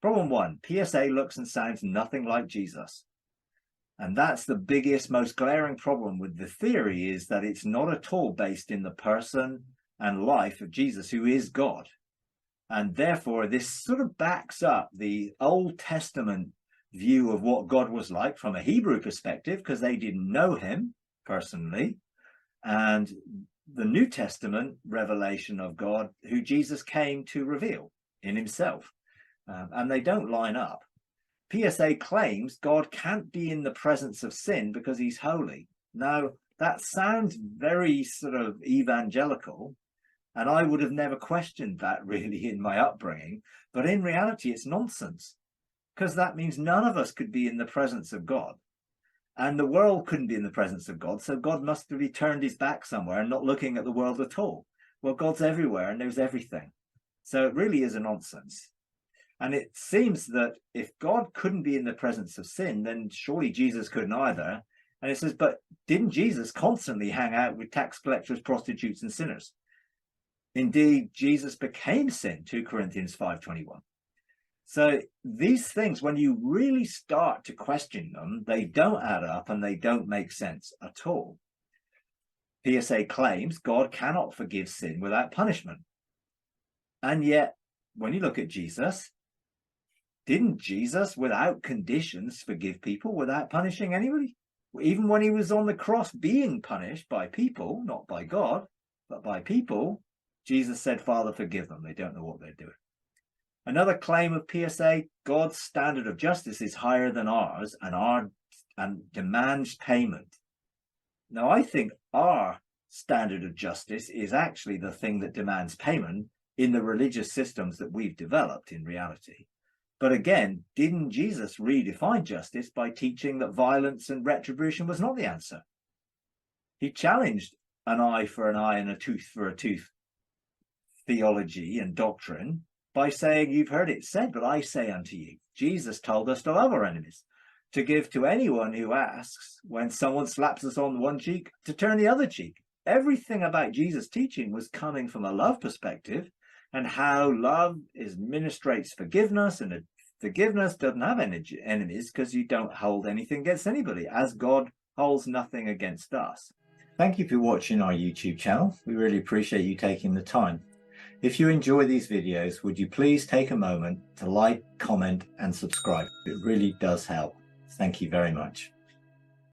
Problem one, PSA looks and sounds nothing like Jesus. And that's the biggest, most glaring problem with the theory, is that it's not at all based in the person and life of Jesus, who is God. And therefore, this sort of backs up the Old Testament view of what God was like from a Hebrew perspective, because they didn't know him personally, and the New Testament revelation of God, who Jesus came to reveal in himself. And they don't line up. PSA claims God can't be in the presence of sin because he's holy. Now, that sounds very sort of evangelical, and I would have never questioned that really in my upbringing. But in reality, it's nonsense, because that means none of us could be in the presence of God. And the world couldn't be in the presence of God, so God must have turned his back somewhere and not looking at the world at all. Well, God's everywhere and knows everything. So it really is a nonsense. And it seems that if God couldn't be in the presence of sin, then surely Jesus couldn't either. And it says, but didn't Jesus constantly hang out with tax collectors, prostitutes, and sinners? Indeed, Jesus became sin, 2 Corinthians 5:21. So these things, when you really start to question them, they don't add up and they don't make sense at all. PSA claims God cannot forgive sin without punishment. And yet, when you look at Jesus, didn't Jesus, without conditions, forgive people without punishing anybody? Even when he was on the cross being punished by people, not by God, but by people, Jesus said, Father, forgive them. They don't know what they're doing. Another claim of PSA, God's standard of justice is higher than ours and demands payment. Now, I think our standard of justice is actually the thing that demands payment in the religious systems that we've developed in reality. But again, didn't Jesus redefine justice by teaching that violence and retribution was not the answer? He challenged an eye for an eye and a tooth for a tooth theology and doctrine by saying, you've heard it said, but I say unto you. Jesus told us to love our enemies, to give to anyone who asks. When someone slaps us on one cheek, to turn the other cheek. Everything about Jesus' teaching was coming from a love perspective, and how love ministrates forgiveness, and forgiveness doesn't have enemies because you don't hold anything against anybody, as God holds nothing against us. Thank you for watching our YouTube channel. We really appreciate you taking the time. If you enjoy these videos, would you please take a moment to like, comment, and subscribe? It really does help. Thank you very much.